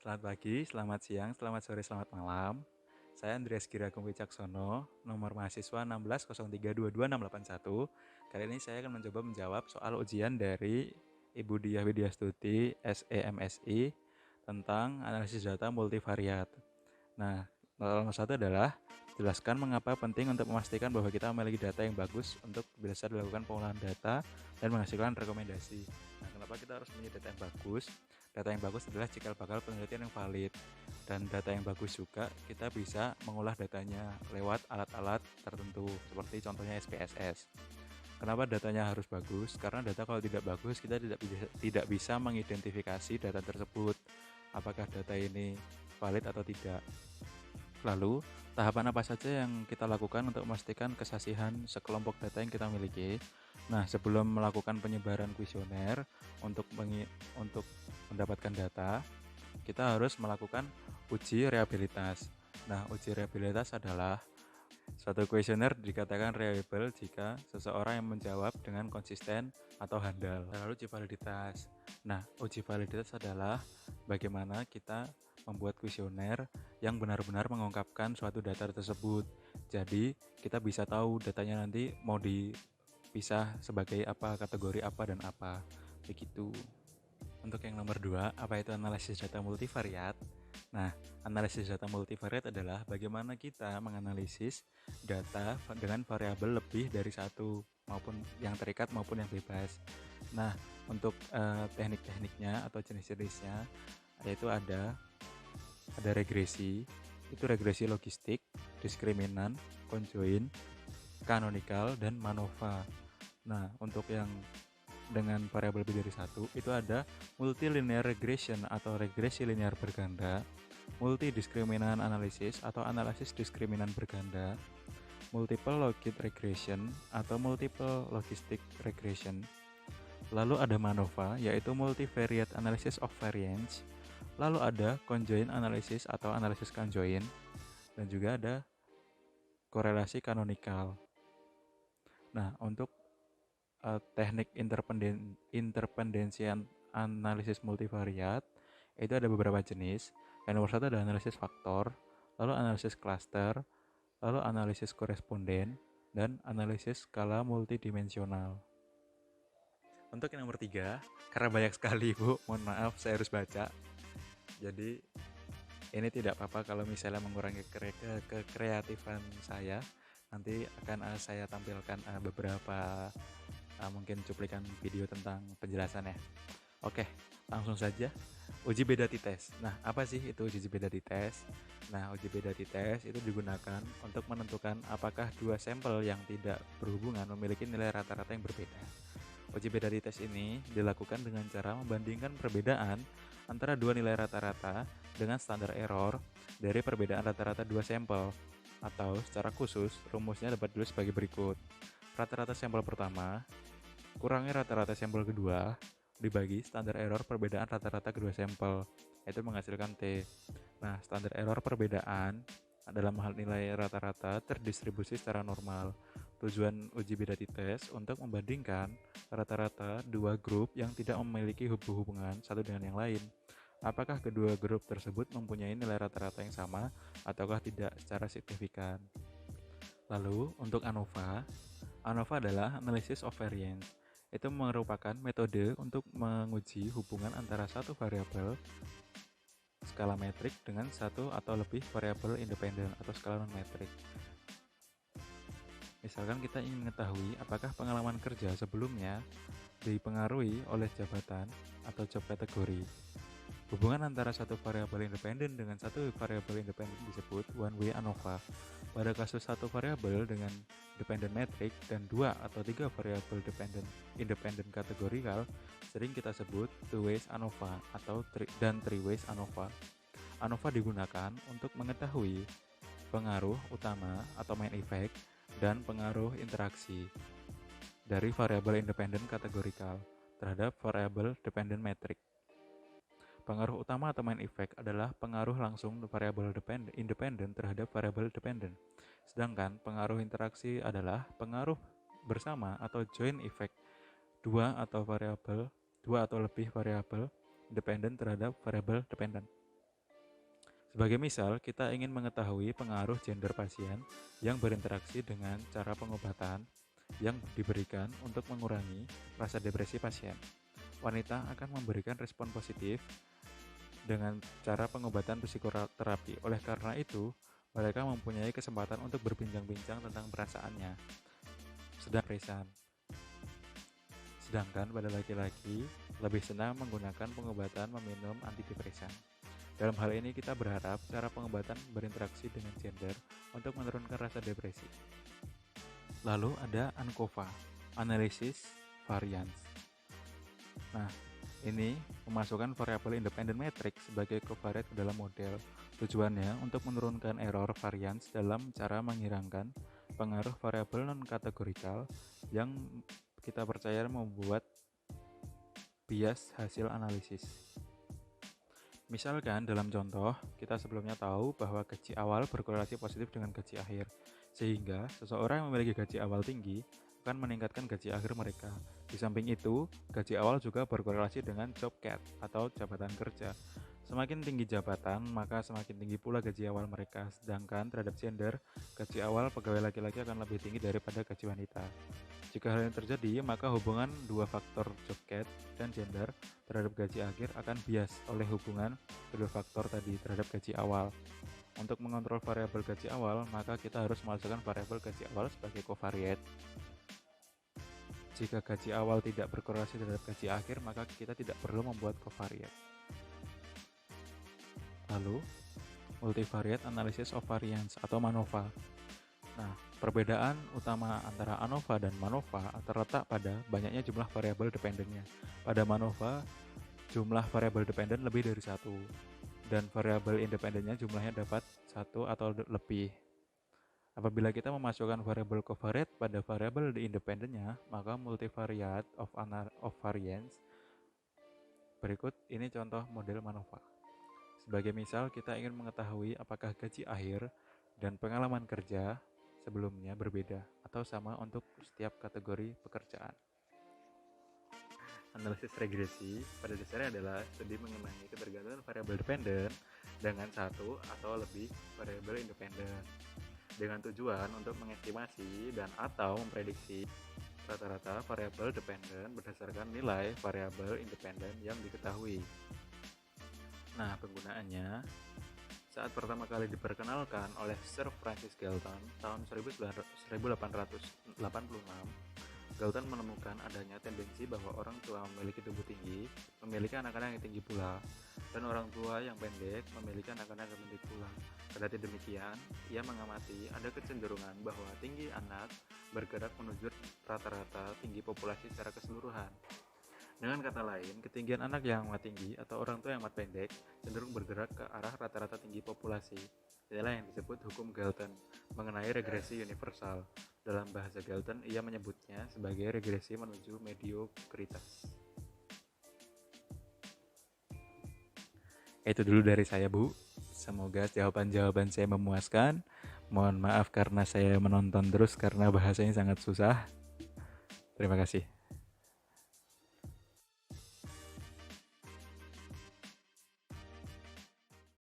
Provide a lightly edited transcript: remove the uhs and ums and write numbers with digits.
Selamat pagi, selamat siang, selamat sore, selamat malam. Saya Andreas Giragung Wicaksono, nomor mahasiswa 1603222681. Kali ini saya akan mencoba menjawab soal ujian dari Ibu Diah Widyastuti, SEMSI, tentang analisis data multivariat. Nah, nomor satu adalah jelaskan mengapa penting untuk memastikan bahwa kita memiliki data yang bagus untuk bisa dilakukan pengolahan data dan menghasilkan rekomendasi. Nah, kenapa kita harus punya data yang bagus? Data yang bagus adalah cikal bakal penelitian yang valid, dan data yang bagus juga kita bisa mengolah datanya lewat alat-alat tertentu seperti contohnya SPSS. Kenapa datanya harus bagus? Karena data kalau tidak bagus kita tidak bisa mengidentifikasi data tersebut, apakah data ini valid atau tidak. Lalu, tahapan apa saja yang kita lakukan untuk memastikan kesasihan sekelompok data yang kita miliki? Nah, sebelum melakukan penyebaran kuesioner untuk mendapatkan data, kita harus melakukan uji reliabilitas. Nah, uji reliabilitas adalah suatu kuesioner dikatakan reliable jika seseorang yang menjawab dengan konsisten atau handal. Lalu uji validitas. Nah, uji validitas adalah bagaimana kita membuat kuesioner yang benar-benar mengungkapkan suatu data tersebut. Jadi, kita bisa tahu datanya nanti mau dipisah sebagai apa, kategori apa, dan apa. Begitu. Untuk yang nomor 2, apa itu analisis data multivariat? Nah, analisis data multivariat adalah bagaimana kita menganalisis data dengan variabel lebih dari satu, maupun yang terikat maupun yang bebas. Nah, untuk teknik-tekniknya atau jenis-jenisnya, yaitu ada regresi, itu regresi logistik, diskriminan, conjoin, canonical, dan MANOVA. Nah, untuk yang dengan variabel lebih dari satu, itu ada multilinear regression atau regresi linear berganda, multidiskriminan analysis atau analisis diskriminan berganda, multiple logit regression atau multiple logistic regression. Lalu ada MANOVA, yaitu multivariate analysis of variance. Lalu ada conjoint analysis atau analisis conjoint, dan juga ada korelasi canonical. Nah, untuk teknik interpendensian analisis multivariat itu ada beberapa jenis. Yang nomor satu adalah analisis faktor, lalu analisis cluster, lalu analisis koresponden, dan analisis skala multidimensional. Untuk yang nomor 3, karena banyak sekali Bu, mohon maaf saya harus baca. Jadi ini tidak apa-apa kalau misalnya mengurangi kekreatifan saya. Nanti akan saya tampilkan beberapa mungkin cuplikan video tentang penjelasannya. Oke, langsung saja. Uji beda t-test. Nah, apa sih itu uji beda t-test? Nah, uji beda t-test itu digunakan untuk menentukan apakah dua sampel yang tidak berhubungan memiliki nilai rata-rata yang berbeda. Uji beda t-test ini dilakukan dengan cara membandingkan perbedaan antara dua nilai rata-rata dengan standar error dari perbedaan rata-rata dua sampel. Atau secara khusus, rumusnya dapat ditulis sebagai berikut. Rata-rata sampel pertama kurangi rata-rata sampel kedua dibagi standar error perbedaan rata-rata kedua sampel, yaitu menghasilkan T. Nah, standar error perbedaan dalam hal nilai rata-rata terdistribusi secara normal. Tujuan uji beda t-test untuk membandingkan rata-rata dua grup yang tidak memiliki hubungan satu dengan yang lain. Apakah kedua grup tersebut mempunyai nilai rata-rata yang sama ataukah tidak secara signifikan. Lalu, untuk ANOVA adalah analysis of variance. Itu merupakan metode untuk menguji hubungan antara satu variabel skala metrik dengan satu atau lebih variabel independen atau skala non-metrik. Misalkan kita ingin mengetahui apakah pengalaman kerja sebelumnya dipengaruhi oleh jabatan atau job kategori. Hubungan antara satu variabel independen dengan satu variabel independen disebut one-way ANOVA. Pada kasus satu variabel dengan dependent metric dan dua atau tiga variabel independen kategorikal sering kita sebut two-ways ANOVA atau three-ways ANOVA. ANOVA digunakan untuk mengetahui pengaruh utama atau main effect dan pengaruh interaksi dari variabel independen kategorikal terhadap variabel dependent metric. Pengaruh utama atau main effect adalah pengaruh langsung variabel independen terhadap variabel dependent. Sedangkan pengaruh interaksi adalah pengaruh bersama atau joint effect dua atau lebih variabel dependent terhadap variabel dependent. Sebagai misal, kita ingin mengetahui pengaruh gender pasien yang berinteraksi dengan cara pengobatan yang diberikan untuk mengurangi rasa depresi pasien. Wanita akan memberikan respon positif dengan cara pengobatan psikoterapi. Oleh karena itu, mereka mempunyai kesempatan untuk berbincang-bincang tentang perasaannya. Sedangkan pada laki-laki lebih senang menggunakan pengobatan meminum antidepresan. Dalam hal ini kita berharap cara pengobatan berinteraksi dengan gender untuk menurunkan rasa depresi. Lalu ada ANCOVA, Analysis Variance. Nah, ini memasukkan variabel independent matrix sebagai covariate ke dalam model. Tujuannya untuk menurunkan error variance dalam cara menghilangkan pengaruh variabel non-kategorikal yang kita percaya membuat bias hasil analisis. Misalkan dalam contoh, kita sebelumnya tahu bahwa gaji awal berkorelasi positif dengan gaji akhir, sehingga seseorang yang memiliki gaji awal tinggi akan meningkatkan gaji akhir mereka. Di samping itu, gaji awal juga berkorelasi dengan job cut atau jabatan kerja. Semakin tinggi jabatan, maka semakin tinggi pula gaji awal mereka. Sedangkan terhadap gender, gaji awal pegawai laki-laki akan lebih tinggi daripada gaji wanita. Jika hal ini terjadi, maka hubungan dua faktor job cut dan gender terhadap gaji akhir akan bias oleh hubungan kedua faktor tadi terhadap gaji awal. Untuk mengontrol variabel gaji awal, maka kita harus memasukkan variabel gaji awal sebagai covariate. Jika gaji awal tidak berkorelasi terhadap gaji akhir, maka kita tidak perlu membuat covariate. Lalu, multivariate analysis of variance atau MANOVA. Nah, perbedaan utama antara ANOVA dan MANOVA terletak pada banyaknya jumlah variabel dependennya. Pada MANOVA, jumlah variabel dependen lebih dari satu, dan variabel independennya jumlahnya dapat satu atau lebih. Apabila kita memasukkan variabel covariate pada variabel independennya, maka multivariate of variance. Berikut ini contoh model MANOVA. Sebagai misal, kita ingin mengetahui apakah gaji akhir dan pengalaman kerja sebelumnya berbeda atau sama untuk setiap kategori pekerjaan. Analisis regresi pada dasarnya adalah studi mengenai ketergantungan variabel dependen dengan satu atau lebih variabel independen dengan tujuan untuk mengestimasi dan atau memprediksi rata-rata variabel dependen berdasarkan nilai variabel independen yang diketahui. Nah, penggunaannya saat pertama kali diperkenalkan oleh Sir Francis Galton tahun 1886, Galton menemukan adanya tendensi bahwa orang tua memiliki tubuh tinggi memiliki anak-anak yang tinggi pula, dan orang tua yang pendek memiliki anak-anak yang pendek pula. Kendati demikian, ia mengamati ada kecenderungan bahwa tinggi anak bergerak menuju rata-rata tinggi populasi secara keseluruhan. Dengan kata lain, ketinggian anak yang amat tinggi atau orang tua yang amat pendek cenderung bergerak ke arah rata-rata tinggi populasi. Inilah yang disebut hukum Galton mengenai regresi universal. Dalam bahasa Galton, ia menyebutnya sebagai regresi menuju mediokritas. Itu dulu dari saya, Bu. Semoga jawaban-jawaban saya memuaskan. Mohon maaf karena saya menonton terus karena bahasanya sangat susah. Terima kasih.